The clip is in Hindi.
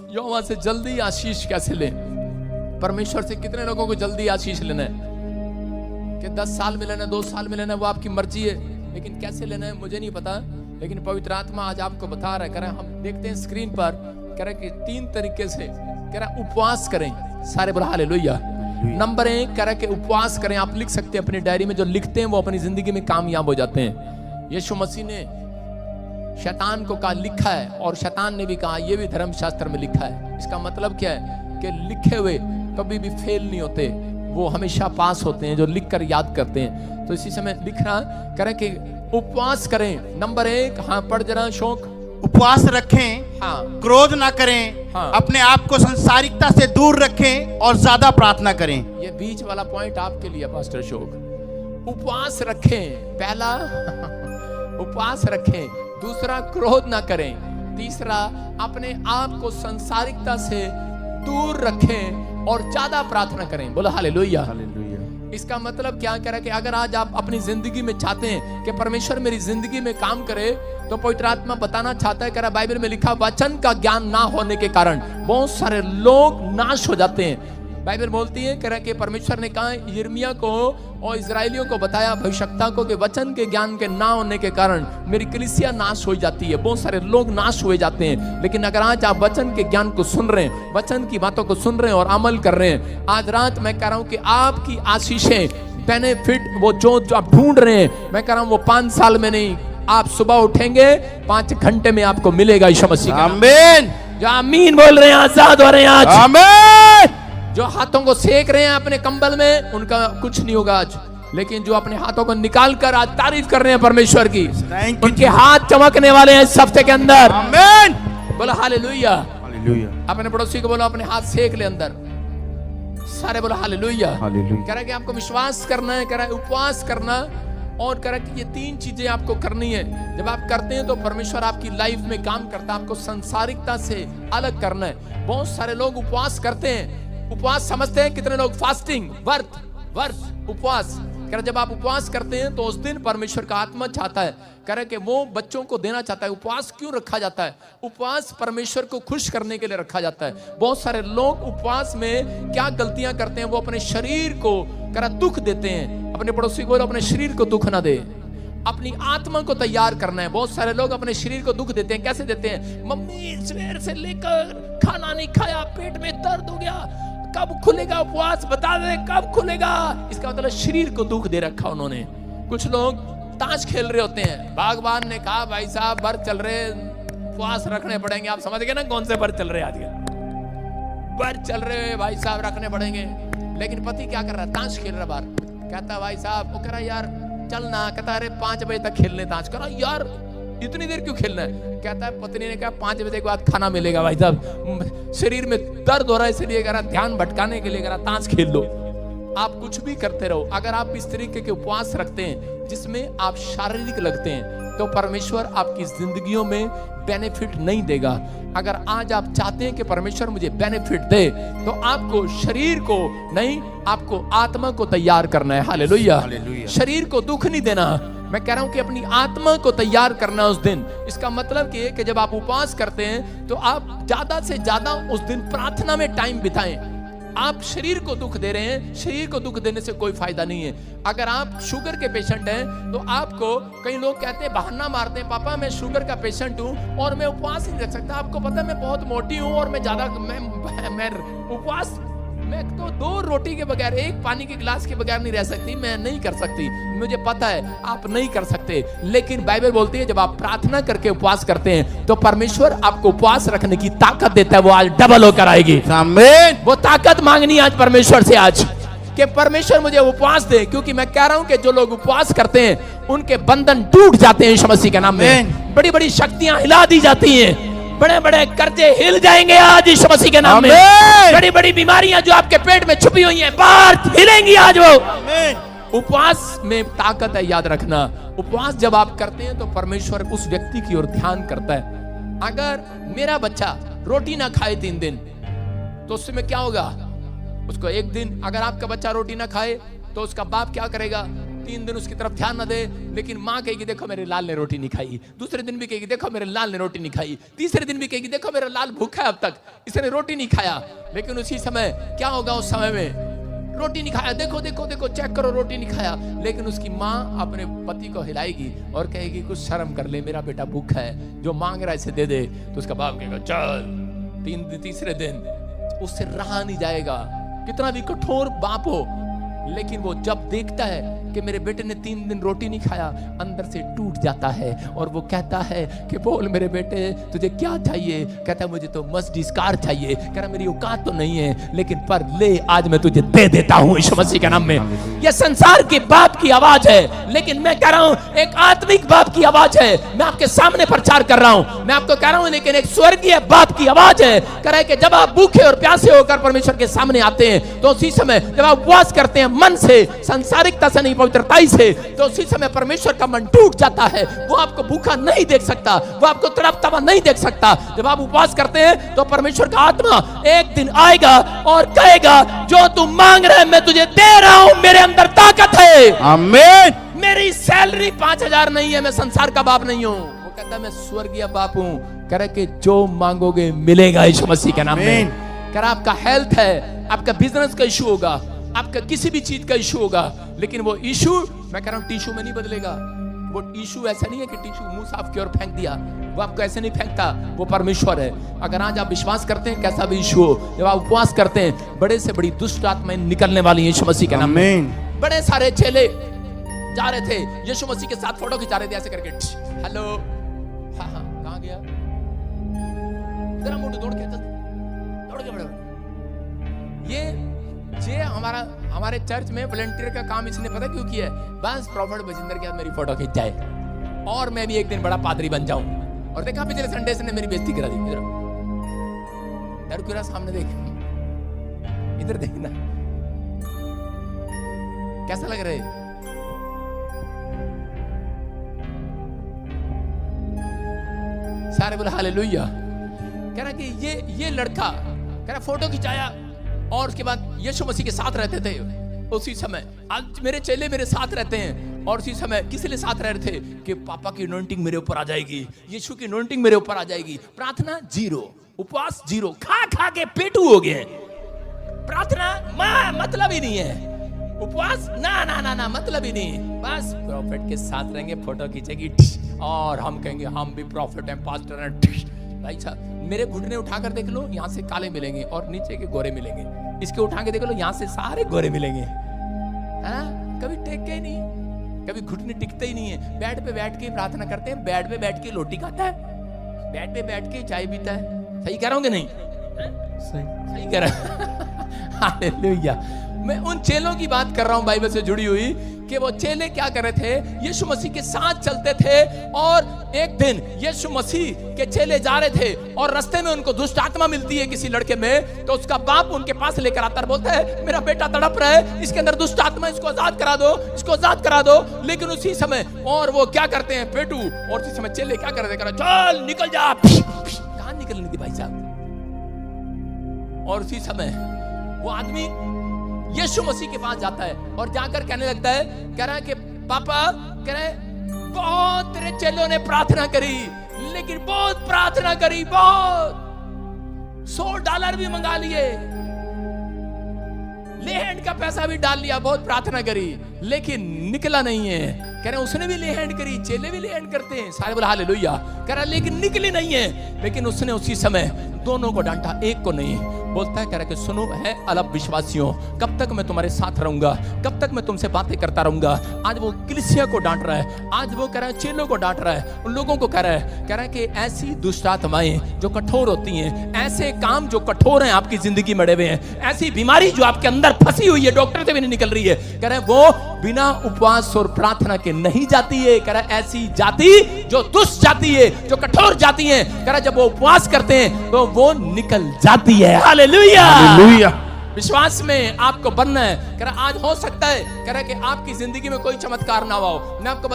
यहोवा से जल्दी आशीष कैसे लें? परमेश्वर से कितने लोगों को जल्दी आशीष लेना है कि 10 साल में लेना है, 2 साल में लेना है, वो आपकी मर्जी है, लेकिन कैसे लेना है मुझे नहीं पता। लेकिन पवित्र आत्मा आज आपको बता रहा है। कह रहा है, हम देखते हैं स्क्रीन पर, कह रहा है कि 3 तरीके से, कह रहा है उपवास करें। सारे बोला हालेलुया। नंबर 1 कह रहा है कि उपवास करें। आप लिख सकते हैं अपनी डायरी में, जो लिखते हैं वो अपनी जिंदगी में कामयाब हो जाते हैं। यीशु मसीह ने शैतान को कहा लिखा है, और शैतान ने भी कहा, ये भी धर्मशास्त्र में लिखा है। इसका मतलब क्या है कि लिखे हुए कभी भी फेल नहीं होते, वो हमेशा पास होते हैं जो लिखकर याद करते हैं। तो इसी समय लिख रहा करें कि उपवास करें। नंबर 1, हाँ पढ़ जरा शौक। उपवास रखें, हाँ, क्रोध ना करें, हाँ, अपने आप को संसारिकता से दूर रखें और ज्यादा प्रार्थना करें। ये बीच वाला पॉइंट आपके लिए पास्टर शौक। उपवास रखें, पहला उपवास रखें, दूसरा क्रोध ना करें, तीसरा अपने आप को संसारिकता से दूर रखें और ज्यादा प्रार्थना करें। बोलो हालेलुया। इसका मतलब क्या कह रहा है कि अगर आज आप अपनी जिंदगी में चाहते हैं कि परमेश्वर मेरी जिंदगी में काम करे, तो पवित्र आत्मा बताना चाहता है। कह रहा बाइबल में लिखा, वचन का ज्ञान ना होने के कारण बहुत सारे लोग नाश हो जाते हैं। बाइबल बोलती है, कह रहा कि परमेश्वर ने कहा यिर्मयाह को और इजराइलियों को बताया, भविष्यवक्ता को, कि वचन के ज्ञान के ना होने के कारण मेरी कलीसिया नाश हो जाती है, बहुत सारे लोग नाश हुए जाते हैं। लेकिन अगर आज आप वचन के ज्ञान को सुन रहे हैं, वचन की बातों को सुन रहे हैं और अमल कर रहे हैं, आज रात मैं कह रहा हूं कि आपकी आशीषें, बेनिफिट, वो जो आप ढूंढ रहे हैं, मैं कह रहा हूं वो 5 साल में नहीं, आप सुबह उठेंगे 5 घंटे में आपको मिलेगा। यीशु मसीह का आमीन। जो आमीन बोल रहे हैं आजाद हो रहे हैं आज। आमीन। जो हाथों को सेक रहे हैं अपने कंबल में, उनका कुछ नहीं होगा आज। लेकिन जो अपने हाथों को निकाल कर आज तारीफ कर रहे हैं परमेश्वर की, उनके हाथ चमकने वाले हैं इस हफ्ते के अंदर। आमीन। बोलो हालेलुया। हालेलुया। अपने पड़ोसी को बोलो अपने हाथ सेक ले अंदर। सारे बोलो हालेलुया। हालेलुया। कह रहा है कि आपको विश्वास करना है, कह रहा है उपवास करना, और कह रहा है कि ये 3 चीजें आपको करनी है। जब आप करते हैं तो परमेश्वर आपकी लाइफ में काम करता है। आपको संसारिकता से अलग करना है। बहुत सारे लोग उपवास करते हैं, उपवास समझते हैं, कितने लोग फास्टिंग, वर्त उपवास। कह रहे जब आप उपवास करते हैं तो उस दिन परमेश्वर का आत्मा चाहता है, कह रहे कि वो बच्चों को देना चाहता है। उपवास क्यों रखा जाता है? उपवास परमेश्वर को खुश करने के लिए रखा जाता है। बहुत सारे लोग उपवास में क्या गलतियां करते हैं, वो अपने शरीर को कह रहा दुख देते हैं। अपने पड़ोसी को अपने शरीर को दुख ना दे, अपनी आत्मा को तैयार करना है। बहुत सारे लोग अपने शरीर को दुख देते हैं। कैसे देते हैं? मम्मी सवेर से लेकर खाना नहीं खाया, पेट में दर्द हो गया, कब खुलेगा उपवास, बता दे कब खुलेगा। इसका मतलब शरीर को दुख दे रखा उन्होंने। कुछ लोग ताश खेल रहे होते हैं, बागबान ने कहा भाई साहब व्रत चल रहे, उपवास रखने पड़ेंगे। आप समझ गए ना कौन से व्रत चल रहे आजकल? व्रत चल रहे भाई साहब, रखने पड़ेंगे। लेकिन पति क्या कर रहा है? ताश खेल रहा बाहर। कहता भाई साहब, वो कह रहा यार चलना, कहता अरे 5 बजे तक खेलने ताश। कह रहा यार इतनी देर क्यों खेलना है? कहता है पत्नी ने कहा 5 बजे के बाद खाना मिलेगा भाई साहब, शरीर में दर्द हो रहा है, इसलिए कह रहा ध्यान भटकाने के लिए कह रहा ताश खेल लो। आप कुछ भी करते रहो, अगर आप इस तरीके के उपवास रखते हैं जिसमें आप शारीरिक लगते हैं, तो परमेश्वर आपकी जिंदगियों में बेनिफिट नहीं देगा। अगर आज आप चाहते हैं कि परमेश्वर मुझे बेनिफिट दे, तो आपको शरीर को नहीं, आपको आत्मा को तैयार करना है। हालेलुया। शरीर को दुख नहीं देना, मैं कह रहा हूं कि अपनी आत्मा को तैयार करना उस दिन। इसका मतलब ये कि जब आप उपवास करते हैं तो आप ज्यादा से ज्यादा उस दिन प्रार्थना में टाइम बिताएं। आप शरीर को दुख दे रहे हैं, शरीर को दुख देने से कोई फायदा नहीं है। अगर आप शुगर के पेशेंट हैं तो आपको, कई लोग कहते हैं, बहाना मारते हैं, पापा मैं शुगर का पेशेंट हूं और मैं उपवास नहीं रख सकता। आपको पता है मैं बहुत मोटी हूं और मैं ज्यादा मैं उपवास, मैं तो 2 रोटी के बगैर, 1 पानी के गिलास के बगैर नहीं रह सकती, मैं नहीं कर सकती। मुझे पता है आप नहीं कर सकते, लेकिन बाइबल बोलती है जब आप प्रार्थना करके उपवास करते हैं तो परमेश्वर आपको उपवास रखने की ताकत देता है। वो आज डबल होकर आएगी। आमीन। वो ताकत मांगनी आज परमेश्वर से, आज कि परमेश्वर मुझे उपवास दे, क्योंकि मैं कह रहा हूं कि जो लोग उपवास करते हैं उनके बंधन टूट जाते हैं यीशु मसीह के नाम में। बड़ी बड़ी शक्तियां हिला दी जाती हैं, बड़े बड़े कर्जे हिल जाएंगे आज यीशु मसीह के नाम में। बड़ी बड़ी बीमारियां जो आपके पेट में छुपी हुई हैं बाहर हिलेंगी आज। वो उपवास में ताकत है, याद रखना। उपवास जब आप करते हैं तो परमेश्वर उस व्यक्ति की ओर ध्यान करता है। अगर मेरा बच्चा रोटी ना खाए 3 दिन, तो उसमें क्या होगा? उसको 1 दिन, अगर आपका बच्चा रोटी ना खाए तो उसका बाप क्या करेगा? 3 दिन उसकी तरफ ध्यान न दे, लेकिन माँ कहेगी देखो मेरे लाल ने रोटी नहीं खाई, दूसरे दिन भी कहेगी देखो मेरे लाल ने रोटी नहीं खाई, तीसरे दिन भी कहेगी देखो मेरा लाल भूखा है, अब तक इसने रोटी नहीं खाया। लेकिन उसी समय क्या होगा, उस समय में रोटी नहीं खाया, देखो देखो देखो चेक करो रोटी नहीं खाया। लेकिन उसकी माँ अपने पति को हिलाएगी और कहेगी कुछ शर्म कर ले, मेरा बेटा भूखा है, जो मांग रहा है इसे दे दे। तो उसका बाप कहेगा चल। तीसरे दिन उससे रहा नहीं जाएगा, कितना भी कठोर बाप हो, लेकिन वो जब देखता है कि मेरे बेटे ने 3 दिन रोटी नहीं खाया, अंदर से टूट जाता है और वो कहता है कि बोल मेरे बेटे तुझे क्या चाहिए। कहता है मुझे तो मर्सिडीज कार चाहिए। कह रहा मेरी औकात तो नहीं है, लेकिन पर ले आज मैं तुझे दे देता हूं यीशु मसीह के नाम में। यह संसार के बाप की आवाज है, लेकिन मैं कह रहा हूं एक आत्मिक बाप की आवाज है। मैं आपके सामने प्रचार कर रहा हूं, मैं आपको कह रहा हूं, लेकिन एक स्वर्गीय बाप की आवाज है। कह रहा है कि जब आप भूखे और प्यासे होकर परमेश्वर के सामने आते हैं, तो उसी समय जब आप उपवास करते हैं मन से, सांसारिकता से नहीं, पवित्रताई से, तो उसी समय परमेश्वर का मन टूट जाता है। वो आपको भूखा नहीं देख सकता, वो आपको तड़पता हुआ नहीं देख सकता। जब आप उपवास करते हैं तो परमेश्वर का आत्मा एक दिन आएगा और कहेगा जो तू मांग रहा है मैं तुझे दे रहा हूं, मेरे अंदर ताकत है। आमीन। मेरी सैलरी 5,000 नहीं है, मैं संसार का बाप नहीं हूं। वो कहता है मैं स्वर्गीय बाप हूं। कह रहा कि जो मांगोगे मिलेगा यीशु मसीह के नाम में। कह रहा आपका हेल्थ है, आपका बिजनेस का इशू होगा, आपका किसी भी चीज का इशू होगा, लेकिन वो इशू मैं कह रहा हूं टिश्यू में नहीं बदलेगा। वो इशू ऐसा नहीं है कि टिश्यू मुंह साफ किया और फेंक दिया, वो आपको ऐसे नहीं फेंकता, वो परमेश्वर है। अगर आज आप विश्वास करते हैं कैसा भी इशू हो, जब आप उपवास करते हैं, बड़े से बड़ी दुष्ट आत्माएं निकलने वाली हैं यीशु मसीह के नाम में। बड़े सारे चेले जा रहे थे, यीशु मसीह के साथ फोटो खिंचा रहे थे ऐसे करके, हेलो, हाँ हाँ कहां गया, जरा मोटू दौड़ के बड़े। ये हमारे चर्च में वॉलंटियर का काम इसने पता क्यों किया है, बस प्रॉफिट बजिंदर के साथ मेरी फोटो खींच जाए और मैं भी एक दिन बड़ा पादरी बन जाऊं। और देखा पिछले संडे से मेरी बेइज्जती करा दी। इधर क्यों सामने देख, इधर देखना कैसा लग रहा है। सारे बोले हालेलुया। कह रहा कि ये लड़का कह रहा फोटो खिंचाया और उसके बाद यीशु मसीह के साथ रहते थे। उसी समय आज मेरे चेले मेरे साथ रहते हैं, और उसी समय किस लिए साथ रह रहे थे कि पापा की अनॉइंटिंग मेरे ऊपर आ जाएगी, यीशु की अनॉइंटिंग मेरे ऊपर आ जाएगी। प्रार्थना जीरो, उपवास जीरो, खा खा के पेटू हो गए। प्रार्थना मतलब ही नहीं है, उपवास ना ना ना ना मतलब ही नहीं। बस प्रॉफिट के साथ रहेंगे, फोटो खींचेगी और हम कहेंगे हम भी प्रॉफिट हैं, पास्टर हैं। भाई साहब मेरे घुटने उठाकर देख लो, यहाँ से काले मिलेंगे और नीचे के गोरे मिलेंगे। इसके उठा के देख लो, यहाँ से सारे गोरे मिलेंगे। हाँ, कभी टेक के ही नहीं, कभी घुटने टिकते ही नहीं है। बेड पे बैठ के प्रार्थना करते हैं, बेड पे बैठ के रोटी खाता है, बेड पे बैठ के चाय पीता है। सही कह रहा हूँ कि नहीं? सही कह रहा। हालेलुया। मैं उन चेलों की बात कर रहा हूं बाइबल से जुड़ी हुई, कि वो चेले क्या कर रहे थे, यीशु मसीह के साथ चलते थे। और एक दिन यीशु मसीह के चेले जा रहे थे और रास्ते में उनको दुष्ट आत्मा मिलती है किसी लड़के में। तो उसका बाप उनके पास लेकर आता है, बोलता है मेरा बेटा तड़प रहा है, इसके अंदर दुष्ट आत्मा, इसको आजाद करा दो, इसको आजाद करा दो। लेकिन उसी समय और वो क्या करते हैं पेटू, और उसी समय चेले क्या कर रहे थे, चल निकल जा। कहां निकलनी थी भाई साहब। और उसी समय वो आदमी यीशु मसीह के पास जाता है और जाकर कहने लगता है, कह रहा है कि पापा, कह रहा है बहुत तेरे चेलों ने प्रार्थना करी, लेकिन बहुत प्रार्थना करी, बहुत $100 भी मंगा लिए, लेहैंड का पैसा भी डाल लिया, बहुत प्रार्थना करी, लेकिन निकला नहीं है। कह रहे उसने भी लेहैंड करी, चेले भी लेहैंड करते हैं, सारे बोले हालेलुया। कह रहा लेकिन निकली नहीं है। लेकिन उसने उसी समय दोनों को डांटा, एक को नहीं। बोलता है, कह रहा कि सुनो है अलग विश्वासियों, कब तक मैं तुम्हारे साथ रहूंगा, कब तक मैं तुमसे बातें करता रहूंगा। आज वो कलीसिया को डांट रहा है, आज वो कह रहा है चेलों को डांट रहा है, उन लोगों को कह रहा है कि ऐसी दुष्ट आत्माएं जो कठोर होती हैं, ऐसे काम जो कठोर हैं आपकी जिंदगी में अड़े हुए हैं, ऐसी बीमारी जो आपके अंदर फंसी हुई है, डॉक्टर से भी नहीं निकल रही है, कह रहे वो बिना उपवास और प्रार्थना के नहीं जाती है। कह रहा ऐसी जाति जो दुष्ट जाति है, जो कठोर जाति है, कह रहा जब वो उपवास करते हैं तो वो निकल जाती है। Hallelujah, hallelujah. विश्वास में आपको बनना है। कह रहा आज हो सकता है, कह रहा कि आपकी जिंदगी में कोई चमत्कार ना हो। मैं आपको